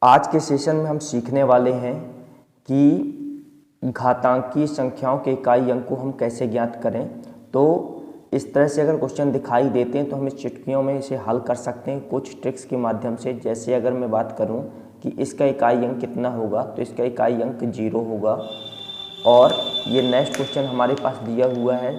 आज के सेशन में हम सीखने वाले हैं कि घातांकीय संख्याओं के इकाई अंक को हम कैसे ज्ञात करें। तो इस तरह से अगर क्वेश्चन दिखाई देते हैं तो हम इस चुटकियों में इसे हल कर सकते हैं कुछ ट्रिक्स के माध्यम से। जैसे अगर मैं बात करूं कि इसका इकाई अंक कितना होगा, तो इसका इकाई अंक 0 होगा। और ये नेक्स्ट क्वेश्चन हमारे पास दिया हुआ है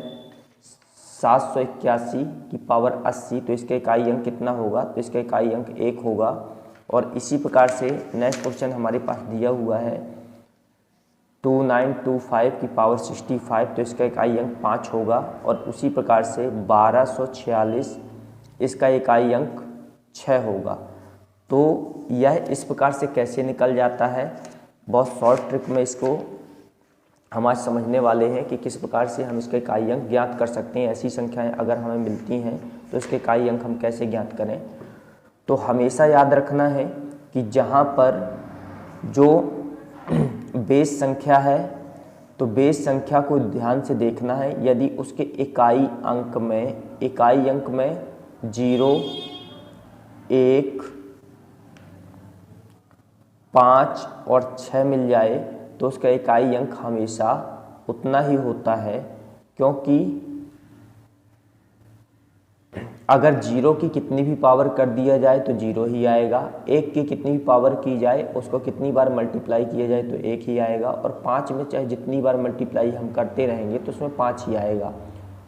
781 की पावर 80, तो इसका इकाई अंक कितना होगा, तो इसका इकाई अंक 1 होगा। और इसी प्रकार से नेक्स्ट क्वेश्चन हमारे पास दिया हुआ है 2925 की पावर 65, तो इसका इकाई अंक 5 होगा। और उसी प्रकार से 1246 इसका इकाई अंक 6 होगा। तो यह इस प्रकार से कैसे निकल जाता है, बहुत शॉर्ट ट्रिक में इसको हम आज समझने वाले हैं कि किस प्रकार से हम इसका इकाई अंक ज्ञात कर सकते हैं। ऐसी संख्याएं अगर हमें मिलती हैं तो इसके इकाई अंक हम कैसे ज्ञात करें। तो हमेशा याद रखना है कि जहाँ पर जो बेस संख्या है तो बेस संख्या को ध्यान से देखना है। यदि उसके इकाई अंक में 0, 1, 5 और 6 मिल जाए तो उसका इकाई अंक हमेशा उतना ही होता है, क्योंकि अगर 0 की कितनी भी पावर कर दिया जाए तो 0 ही आएगा, 1 की कितनी भी पावर की जाए उसको कितनी बार मल्टीप्लाई किया जाए तो 1 ही आएगा, और 5 में चाहे जितनी बार मल्टीप्लाई हम करते रहेंगे तो उसमें 5 ही आएगा,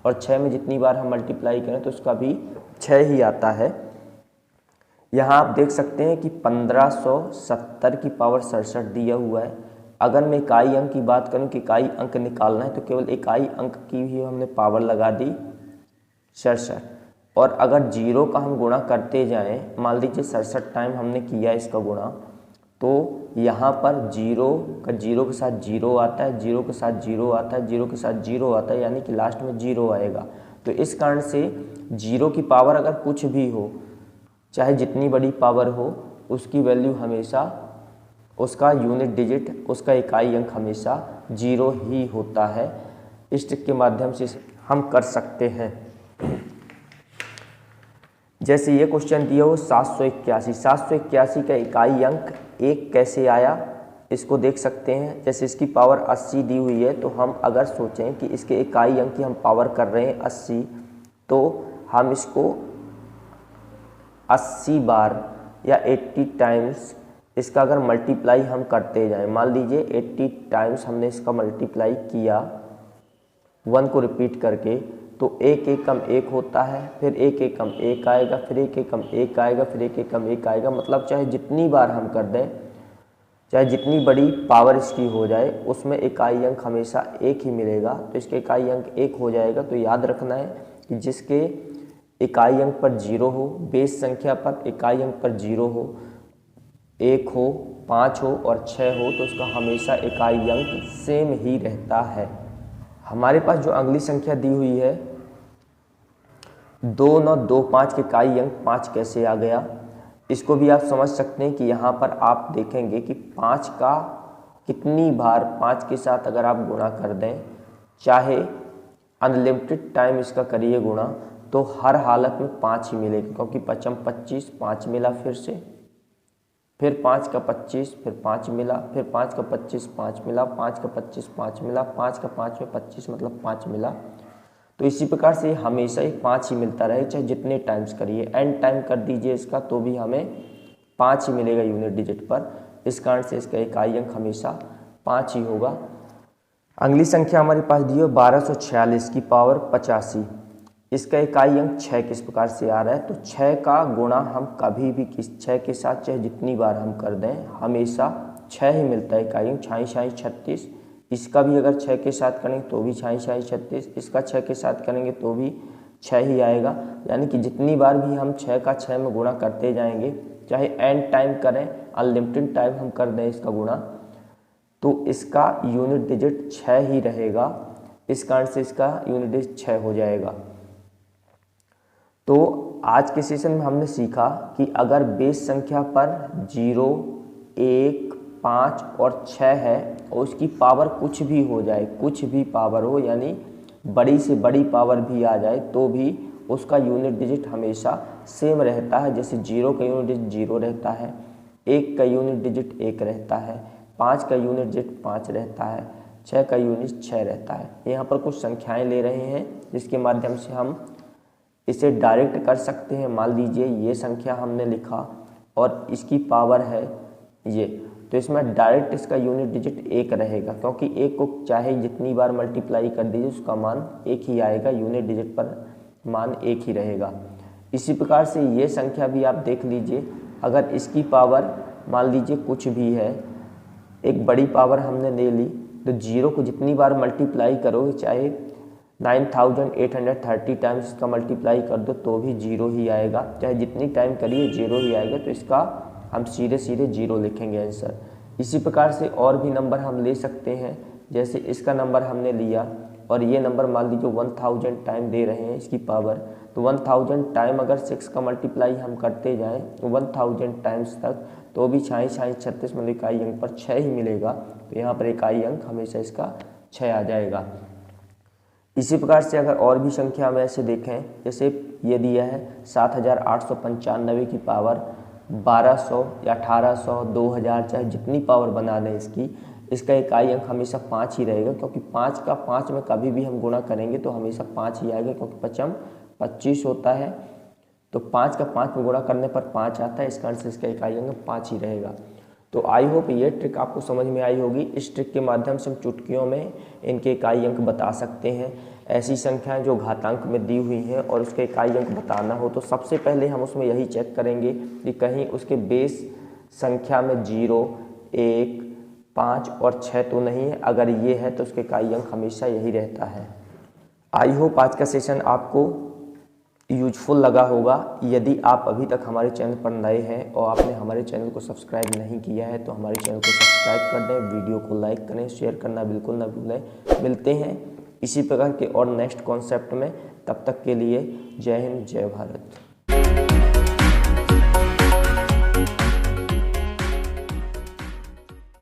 और 6 में जितनी बार हम मल्टीप्लाई करें तो उसका भी 6 ही आता है। यहाँ आप देख सकते हैं कि 1570 की पावर 67 दिया हुआ है। अगर मैं इकाई अंक की बात करूँ कि इकाई अंक निकालना है तो केवल इकाई अंक की ही हमने पावर लगा दी 67, और अगर 0 का हम गुणा करते जाएं, मान लीजिए 67 टाइम हमने किया इसका गुणा, तो यहाँ पर 0 के साथ 0 आता है, 0 के साथ 0 आता है, 0 के साथ 0 आता है, यानी कि लास्ट में 0 आएगा। तो इस कारण से 0 की पावर अगर कुछ भी हो, चाहे जितनी बड़ी पावर हो, उसकी वैल्यू हमेशा, उसका यूनिट डिजिट, उसका इकाई अंक हमेशा 0 ही होता है। इस ट्रिक के माध्यम से हम कर सकते हैं। जैसे ये क्वेश्चन दिया हो 781 का इकाई अंक 1 कैसे आया, इसको देख सकते हैं। जैसे इसकी पावर 80 दी हुई है, तो हम अगर सोचें कि इसके इकाई अंक की हम पावर कर रहे हैं 80, तो हम इसको 80 बार या 80 टाइम्स इसका अगर मल्टीप्लाई हम करते जाएं, मान लीजिए 80 टाइम्स हमने इसका मल्टीप्लाई किया 1 को रिपीट करके, तो 1 एकम 1 होता है, फिर 1 एकम 1 आएगा, फिर 1 एकम 1 आएगा, फिर 1 एकम 1 आएगा। मतलब चाहे जितनी बार हम कर दें, चाहे जितनी बड़ी पावर इसकी हो जाए, उसमें इकाई अंक हमेशा 1 ही मिलेगा। तो इसके इकाई अंक 1 हो जाएगा। तो याद रखना है कि जिसके इकाई अंक पर 0 हो, बेस संख्या पर इकाई अंक पर 0 हो, 1 हो, 5 हो और 6 हो, तो उसका हमेशा इकाई अंक सेम ही रहता है। हमारे पास जो अगली संख्या दी हुई है 2925 के इकाई अंक 5 कैसे आ गया, इसको भी आप समझ सकते हैं कि यहाँ पर आप देखेंगे कि 5 का कितनी बार 5 के साथ अगर आप गुणा कर दें, चाहे अनलिमिटेड टाइम इसका करिए गुणा, तो हर हालत में 5 ही मिलेगा, क्योंकि 5 25 5 मिला, फिर 5 का 25, फिर 5 मिला, फिर 5 का 25 5 मिला, 5 का 25 5 मिला, 5 का 5 में 25 मतलब 5 मिला। तो इसी प्रकार से हमेशा ही 5 ही मिलता रहे, चाहे जितने टाइम्स करिए। n टाइम कर दीजिए इसका तो भी हमें 5 ही मिलेगा यूनिट डिजिट पर। इस कारण से इसका इकाई अंक हमेशा 5 ही होगा। अगली संख्या हमारे पास दी है 1246 की पावर 85, इसका इकाई अंक 6 किस प्रकार से आ रहा है। तो 6 का गुणा हम कभी भी 6 के साथ चाहे जितनी बार हम कर दें, हमेशा 6 ही मिलता है इकाई अंक। 6 36, इसका भी अगर 6 के साथ करेंगे तो भी 6 36, इसका 6 के साथ करेंगे तो भी 6 ही आएगा। यानी कि जितनी बार भी हम 6 का 6 में गुणा करते जाएंगे, चाहे n टाइम करें, अनलिमिटेड टाइम हम कर दें इसका गुणा, तो इसका यूनिट डिजिट 6 ही रहेगा। इस कारण से इसका यूनिट डिजिट 6 हो जाएगा। तो आज के सेशन में हमने सीखा कि अगर बेस संख्या पर 0, 1, 5 और 6 है और उसकी पावर कुछ भी हो जाए, कुछ भी पावर हो, यानी बड़ी से बड़ी पावर भी आ जाए, तो भी उसका यूनिट डिजिट हमेशा सेम रहता है। जैसे 0 का यूनिट डिजिट 0 रहता है, 1 का यूनिट डिजिट 1 रहता है, 5 का यूनिट डिजिट 5 रहता है, 6 का यूनिट 6 रहता है। यहाँ पर कुछ संख्याएं ले रहे हैं जिसके माध्यम से हम इसे डायरेक्ट कर सकते हैं। मान लीजिए ये संख्या हमने लिखा और इसकी पावर है ये, तो इसमें डायरेक्ट इसका यूनिट डिजिट 1 रहेगा, क्योंकि 1 को चाहे जितनी बार मल्टीप्लाई कर दीजिए उसका मान 1 ही आएगा, यूनिट डिजिट पर मान 1 ही रहेगा। इसी प्रकार से ये संख्या भी आप देख लीजिए, अगर इसकी पावर मान लीजिए कुछ भी है, एक बड़ी पावर हमने ले ली, तो 0 को जितनी बार मल्टीप्लाई करोगे, चाहे 9830 टाइम्स इसका मल्टीप्लाई कर दो तो भी 0 ही आएगा, चाहे जितनी टाइम करिए 0 ही आएगा। तो इसका हम सीधे 0 लिखेंगे आंसर। इसी प्रकार से और भी नंबर हम ले सकते हैं, जैसे इसका नंबर हमने लिया और ये नंबर मान लीजिए 1000 टाइम दे रहे हैं इसकी पावर, तो 1000 टाइम अगर 6 का मल्टीप्लाई हम करते जाएं 1000 टाइम्स तक, तो भी 36 मतलब इकाई अंक पर 6 ही मिलेगा। तो यहाँ पर इकाई अंक हमेशा इसका 6 आ जाएगा। इसी प्रकार से अगर और भी संख्या में ऐसे देखें, जैसे ये दिया है 7895 की पावर 1200 या 1800 2000, चाहे जितनी पावर बना दें इसका इकाई अंक हमेशा 5 ही रहेगा, क्योंकि 5 का 5 में कभी भी हम गुणा करेंगे तो हमेशा 5 ही आएगा, क्योंकि 5 25 होता है, तो 5 का 5 में गुणा करने पर 5 आता है, इसका आंसर इसका इकाई अंक 5 ही रहेगा। तो आई होप ये ट्रिक आपको समझ में आई होगी। इस ट्रिक के माध्यम से हम चुटकियों में इनके इकाई अंक बता सकते हैं। ऐसी संख्याएं जो घातांक में दी हुई हैं और उसके इकाई अंक बताना हो तो सबसे पहले हम उसमें यही चेक करेंगे कि कहीं उसके बेस संख्या में 0, 1, 5 और 6 तो नहीं है। अगर ये है तो उसके इकाई अंक हमेशा यही रहता है। आई होप आज का सेशन आपको यूजफुल लगा होगा। यदि आप अभी तक हमारे चैनल पर नए हैं और आपने हमारे चैनल को सब्सक्राइब नहीं किया है तो हमारे चैनल को सब्सक्राइब कर दें, वीडियो को लाइक करें, शेयर करना बिल्कुल ना भूलें। मिलते हैं इसी प्रकार के और नेक्स्ट कॉन्सेप्ट में, तब तक के लिए जय हिंद, जय भारत।